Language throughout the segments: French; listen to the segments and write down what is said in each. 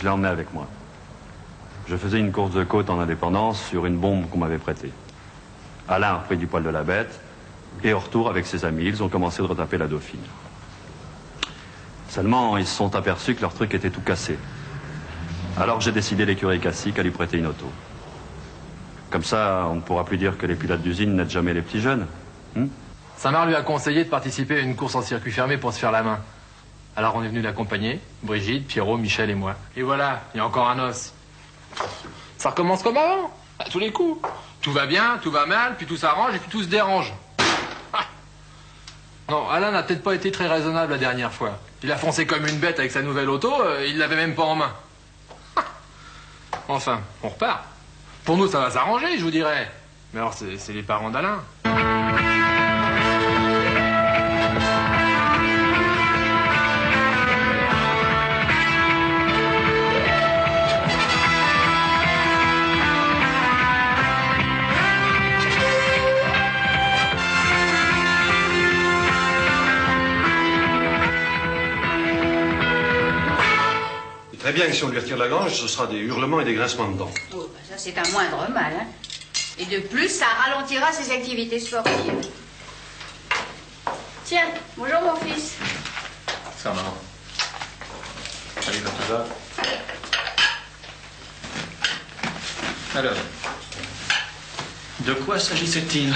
l'ai emmené avec moi. Je faisais une course de côte en indépendance sur une bombe qu'on m'avait prêtée. Alain a repris du poil de la bête, et au retour, avec ses amis, ils ont commencé de retaper la Dauphine. Seulement, ils se sont aperçus que leur truc était tout cassé. Alors j'ai décidé l'écurie classique à lui prêter une auto. Comme ça, on ne pourra plus dire que les pilotes d'usine n'aident jamais les petits jeunes. Saint-Marc lui a conseillé de participer à une course en circuit fermé pour se faire la main. Alors on est venu l'accompagner, Brigitte, Pierrot, Michel et moi. Et voilà, il y a encore un os. Ça recommence comme avant, à tous les coups. Tout va bien, tout va mal, puis tout s'arrange et puis tout se dérange. Ah. Non, Alain n'a peut-être pas été très raisonnable la dernière fois. Il a foncé comme une bête avec sa nouvelle auto, il l'avait même pas en main. Ah. Enfin, on repart. Pour nous, ça va s'arranger, je vous dirais. Mais alors, c'est les parents d'Alain. Très bien que si on lui retire la gorge, ce sera des hurlements et des grincements de dents. Oh, bah ça, c'est un moindre mal, hein. Et de plus, ça ralentira ses activités sportives. Tiens, bonjour mon fils. Ça, maman. Salut, tout ça. Alors, de quoi s'agissait-il?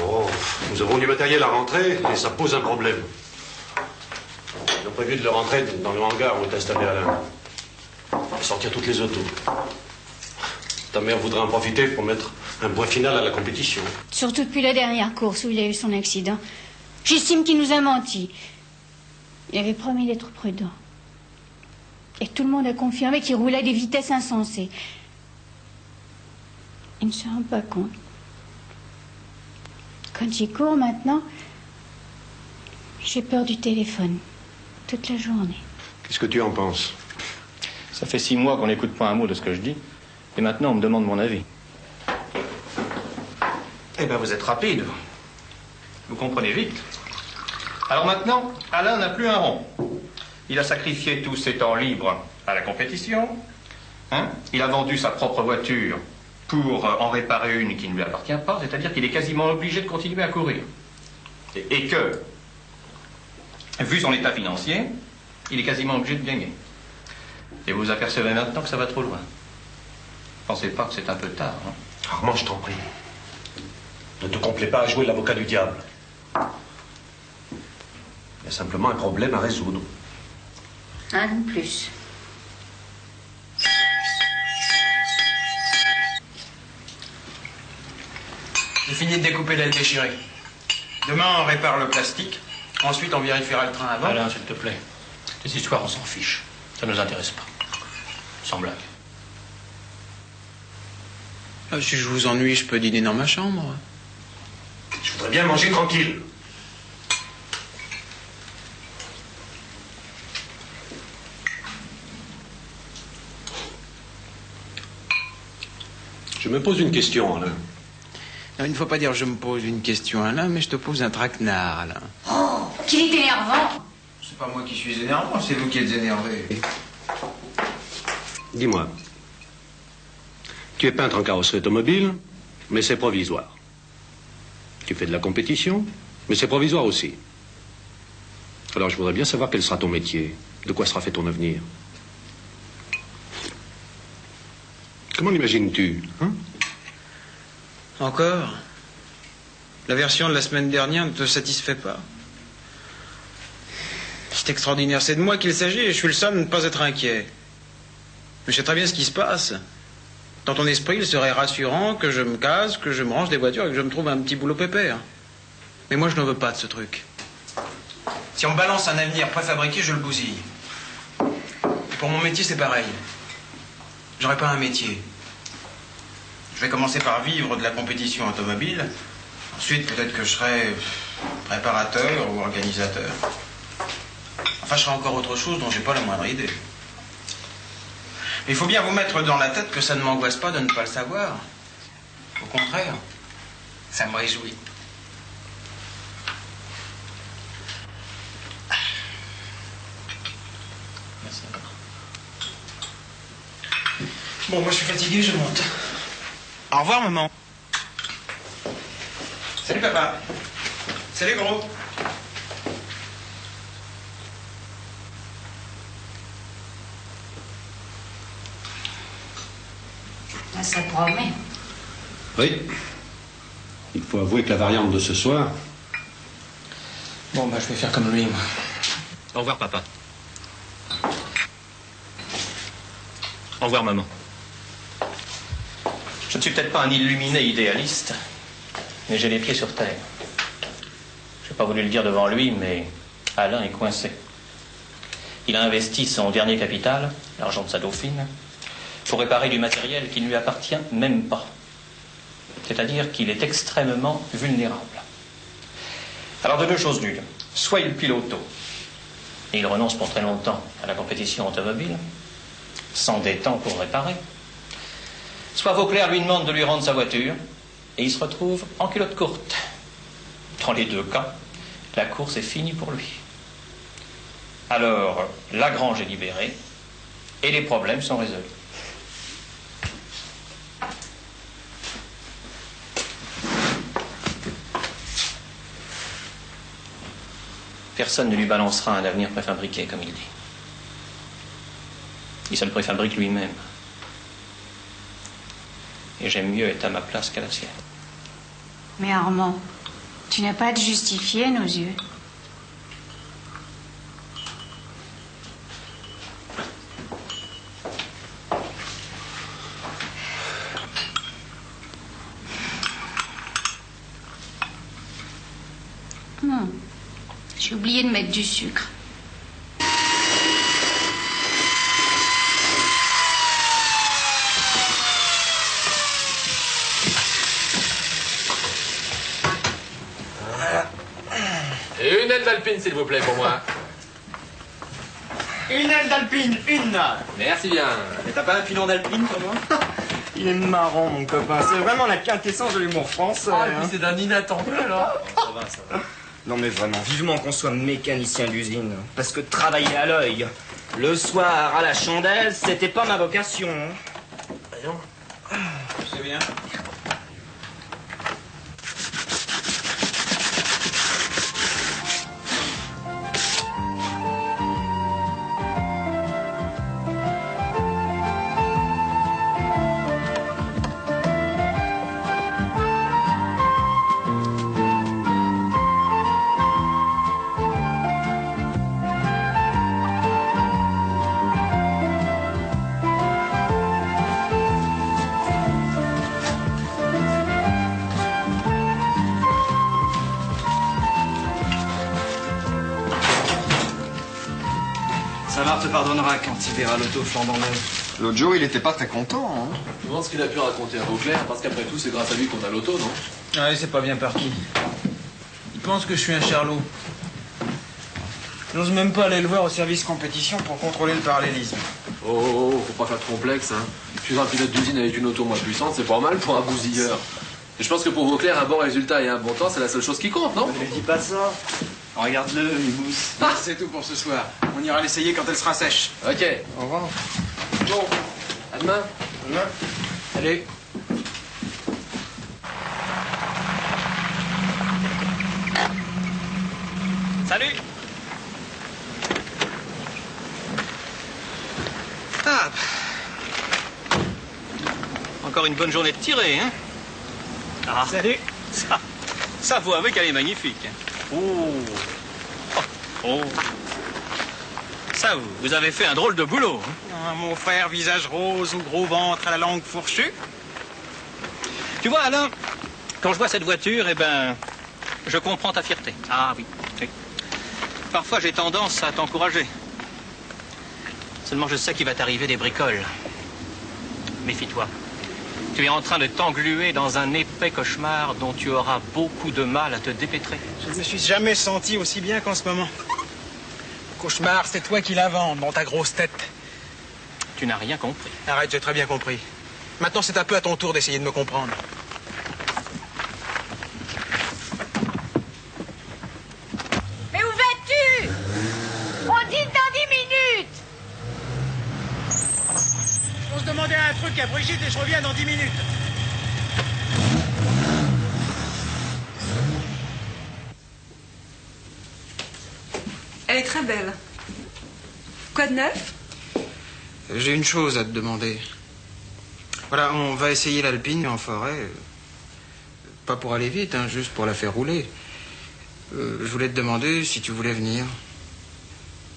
Oh, nous avons du matériel à rentrer et ça pose un problème. Ils ont prévu de le rentrer dans le hangar où est installé Alain. Et sortir toutes les autos. Ta mère voudrait en profiter pour mettre un point final à la compétition. Surtout depuis la dernière course où il a eu son accident. J'estime qu'il nous a menti. Il avait promis d'être prudent. Et tout le monde a confirmé qu'il roulait à des vitesses insensées. Il ne se rend pas compte. Quand j'y cours maintenant, j'ai peur du téléphone. Toute la journée. Qu'est-ce que tu en penses? Ça fait 6 mois qu'on n'écoute pas un mot de ce que je dis. Et maintenant, on me demande mon avis. Eh ben, vous êtes rapide. Vous comprenez vite. Alors maintenant, Alain n'a plus un rond. Il a sacrifié tous ses temps libres à la compétition. Hein? Il a vendu sa propre voiture pour en réparer une qui ne lui appartient pas. C'est-à-dire qu'il est quasiment obligé de continuer à courir. Et que, vu son état financier, il est quasiment obligé de gagner. Et vous vous apercevez maintenant que ça va trop loin. Pensez pas que c'est un peu tard, hein? Armand, je t'en prie. Ne te complais pas à jouer l'avocat du diable. Il y a simplement un problème à résoudre. Un de plus. J'ai fini de découper l'aile déchirée. Demain, on répare le plastique. Ensuite, on vérifiera le train avant. Alain, s'il te plaît. Ces histoires, on s'en fiche. Ça ne nous intéresse pas. Sans blague. Ah, si je vous ennuie, je peux dîner dans ma chambre. Je voudrais bien manger tranquille. Je me pose une question, Alain. Non, il ne faut pas dire je me pose une question, Alain, mais je te pose un traquenard, Alain. Oh, qu'il est énervant. C'est pas moi qui suis énervant, c'est vous qui êtes énervé. Dis-moi, tu es peintre en carrosserie automobile, mais c'est provisoire. Tu fais de la compétition, mais c'est provisoire aussi. Alors je voudrais bien savoir quel sera ton métier, de quoi sera fait ton avenir. Comment l'imagines-tu, hein? Encore? La version de la semaine dernière ne te satisfait pas. C'est extraordinaire, c'est de moi qu'il s'agit et je suis le seul à ne pas être inquiet. Je sais très bien ce qui se passe. Dans ton esprit, il serait rassurant que je me case, que je me range des voitures et que je me trouve un petit boulot pépère. Mais moi, je n'en veux pas de ce truc. Si on me balance un avenir préfabriqué, je le bousille. Et pour mon métier, c'est pareil. J'aurais pas un métier. Je vais commencer par vivre de la compétition automobile. Ensuite, peut-être que je serai préparateur ou organisateur. Enfin, je serai encore autre chose dont j'ai pas la moindre idée. Mais il faut bien vous mettre dans la tête que ça ne m'angoisse pas de ne pas le savoir. Au contraire, ça me réjouit. Merci. Bon, moi je suis fatigué, je monte. Au revoir, maman. Salut, papa. Salut, gros. Ça promet. Oui. Il faut avouer que la variante de ce soir... Bon, bah je vais faire comme lui, moi. Au revoir, papa. Au revoir, maman. Je ne suis peut-être pas un illuminé idéaliste, mais j'ai les pieds sur terre. Je n'ai pas voulu le dire devant lui, mais Alain est coincé. Il a investi son dernier capital, l'argent de sa dauphine, pour réparer du matériel qui ne lui appartient même pas. C'est-à-dire qu'il est extrêmement vulnérable. Alors de deux choses l'une. Soit il pile auto, et il renonce pour très longtemps à la compétition automobile, s'endettant pour réparer. Soit Vauclair lui demande de lui rendre sa voiture, et il se retrouve en culotte courte. Dans les deux cas, la course est finie pour lui. Alors, Lagrange est libéré, et les problèmes sont résolus. Personne ne lui balancera un avenir préfabriqué, comme il dit. Il se le préfabrique lui-même. Et j'aime mieux être à ma place qu'à la sienne. Mais Armand, tu n'as pas à te justifier à nos yeux. J'ai oublié de mettre du sucre. Et une aile d'alpine, s'il vous plaît, pour moi. Une aile d'alpine, une! Merci bien. Et t'as pas un filon d'alpine pour moi? Il est marrant, mon copain. C'est vraiment la quintessence de l'humour français. Ah, et puis c'est d'un inattendu, alors. Ça va. Non, mais vraiment, vivement qu'on soit mécanicien d'usine. Parce que travailler à l'œil, le soir à la chandelle, c'était pas ma vocation. Voyons. C'est bien. Samar te pardonnera quand il verra l'auto flambant neuve. L'autre jour, il était pas très content. Hein. Je me demande ce qu'il a pu raconter à Vauclair, parce qu'après tout, c'est grâce à lui qu'on a l'auto, non? Ouais, c'est pas bien parti. Il pense que je suis un charlot. J'ose même pas aller le voir au service compétition pour contrôler le parallélisme. Oh, faut pas faire de complexe, hein. Je suis un pilote d'usine avec une auto moins puissante, c'est pas mal pour un bousilleur. Et je pense que pour Vauclair, un bon résultat et un bon temps, c'est la seule chose qui compte, non? Ne lui dis pas ça. Regarde-le, il mousse. C'est tout pour ce soir. On ira l'essayer quand elle sera sèche. Ok. Au revoir. Bon, à demain. Demain. Allez. Salut. Ah. Encore une bonne journée de tirée, hein? Ah. Salut. Ça faut avouer qu'elle est magnifique. Oh. Oh. Ça, vous avez fait un drôle de boulot. Hein? Ah, mon frère, visage rose, ou gros ventre à la langue fourchue. Tu vois, Alain, quand je vois cette voiture, eh ben, je comprends ta fierté. Ah oui, oui. Parfois, j'ai tendance à t'encourager. Seulement, je sais qu'il va t'arriver des bricoles. Méfie-toi. Tu es en train de t'engluer dans un épais cauchemar dont tu auras beaucoup de mal à te dépêtrer. Je ne me suis jamais senti aussi bien qu'en ce moment. Cauchemar, c'est toi qui l'inventes dans ta grosse tête. Tu n'as rien compris. Arrête, j'ai très bien compris. Maintenant, c'est un peu à ton tour d'essayer de me comprendre. Mais où vas-tu? On dîne dans 10 minutes. On se demander un truc à Brigitte et je reviens dans 10 minutes. Elle est très belle. Quoi de neuf? J'ai une chose à te demander. Voilà, on va essayer l'Alpine en forêt. Pas pour aller vite, hein, juste pour la faire rouler. Je voulais te demander si tu voulais venir.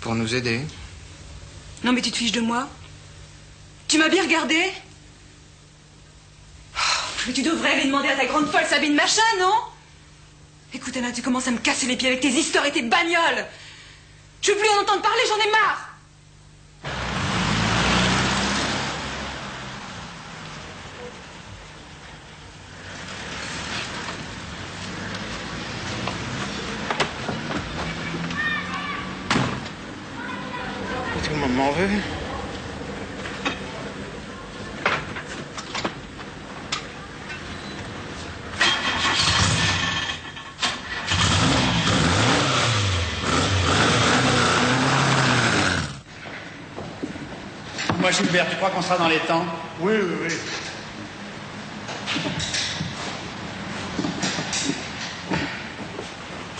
Pour nous aider. Non mais tu te fiches de moi? Tu m'as bien regardé? Mais tu devrais aller demander à ta grande folle Sabine Machin, non? Écoute Alain, tu commences à me casser les pieds avec tes histoires et tes bagnoles. Je veux plus en entendre parler, j'en ai marre. Tout le monde m'en veut. Moi, Gilbert, tu crois qu'on sera dans les temps? Oui, oui, oui.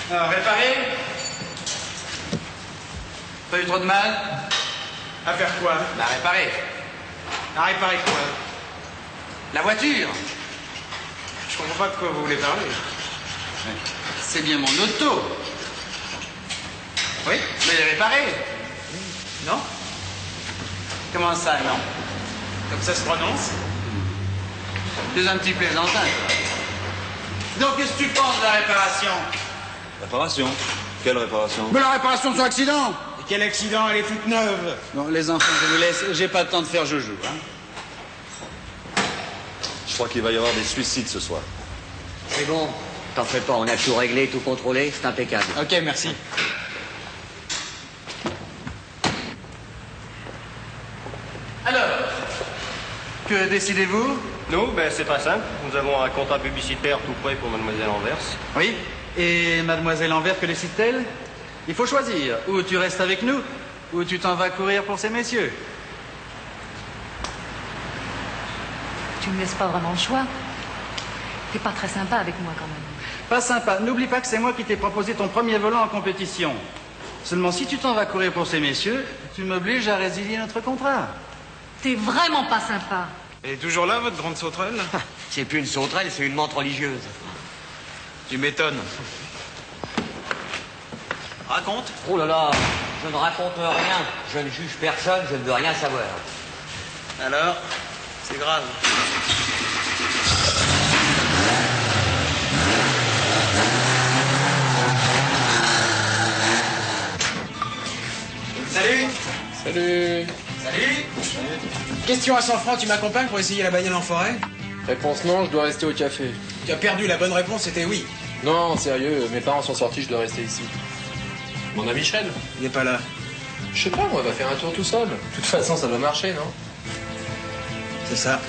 Alors, réparer? Pas eu trop de mal? À faire quoi? La réparer. À réparer quoi? La voiture? Je comprends pas de quoi vous voulez parler. C'est bien mon auto. Oui, mais réparer? Non? Comment ça, non? Comme ça se prononce? C'est un petit plaisantin. Donc, qu'est-ce que tu penses de la réparation? Réparation? Quelle réparation? Mais la réparation de son accident! Et quel accident? Elle est toute neuve. Bon, les enfants, je vous laisse. J'ai pas le temps de faire joujou, hein. Je crois qu'il va y avoir des suicides ce soir. C'est bon, t'en fais pas, on a tout réglé, tout contrôlé, c'est impeccable. Ok, merci. Alors, que décidez-vous? Nous, ben c'est pas simple. Nous avons un contrat publicitaire tout prêt pour Mademoiselle Anvers. Oui. Et Mademoiselle Anvers, que décide-t-elle? Il faut choisir. Ou tu restes avec nous, ou tu t'en vas courir pour ces messieurs. Tu me laisses pas vraiment le choix. T'es pas très sympa avec moi quand même. Pas sympa. N'oublie pas que c'est moi qui t'ai proposé ton premier volant en compétition. Seulement, si tu t'en vas courir pour ces messieurs, tu m'obliges à résilier notre contrat. T'es vraiment pas sympa. Elle est toujours là, votre grande sauterelle? C'est plus une sauterelle, c'est une menthe religieuse. Tu m'étonnes. Raconte. Oh là là, je ne raconte rien. Je ne juge personne, je ne veux rien savoir. Alors, c'est grave. Salut. Salut. Salut. Question à 100 francs, tu m'accompagnes pour essayer la bagnole en forêt? Réponse non, je dois rester au café. Tu as perdu, la bonne réponse c'était oui. Non, sérieux, mes parents sont sortis, je dois rester ici. Mon ami Michel? Il n'est pas là. Je sais pas, moi, va faire un tour tout seul. De toute façon, ça doit marcher, non? C'est ça.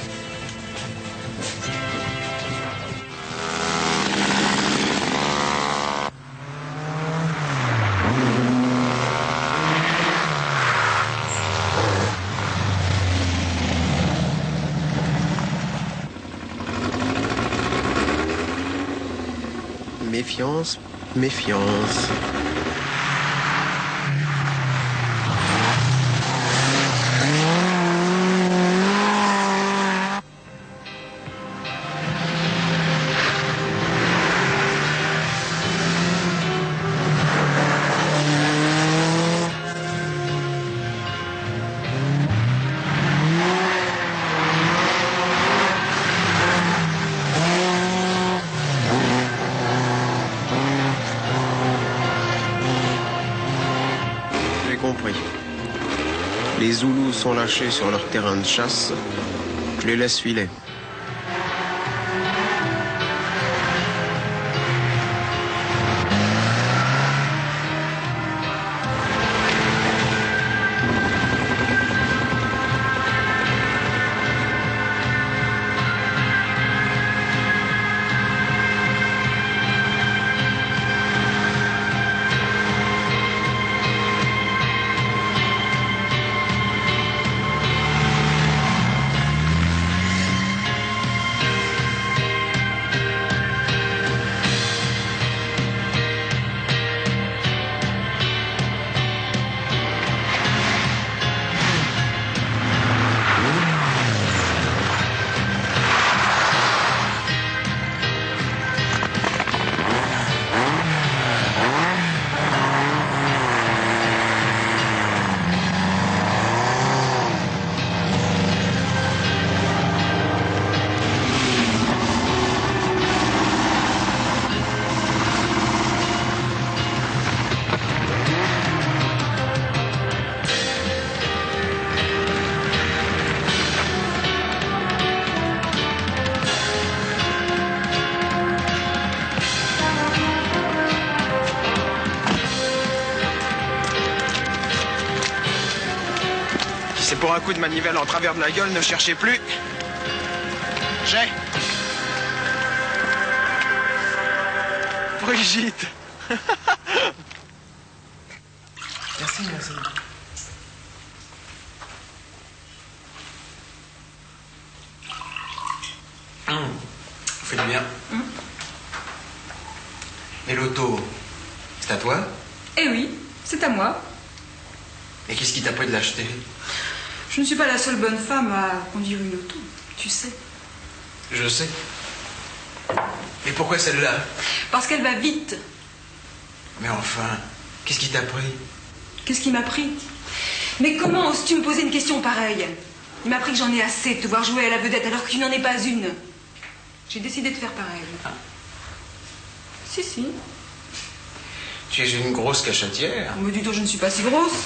Méfiance, méfiance. Les Zoulous sont lâchés sur leur terrain de chasse. Je les laisse filer. coup de manivelle en travers de la gueule, ne cherchez plus. J'ai. Brigitte. Merci, merci. Vous faites du bien. Et l'auto, c'est à toi? Eh oui, c'est à moi. Et qu'est-ce qui t'a pris de l'acheter? Je ne suis pas la seule bonne femme à conduire une auto, tu sais. Je sais. Et pourquoi celle-là? Parce qu'elle va vite. Mais enfin, qu'est-ce qui t'a pris? Qu'est-ce qui m'a pris? Mais comment oses-tu me poser une question pareille? Il m'a pris que j'en ai assez de te voir jouer à la vedette alors que tu n'en es pas une. J'ai décidé de faire pareil. Ah. Si, si. Tu es une grosse cachetière. Mais du tout, je ne suis pas si grosse.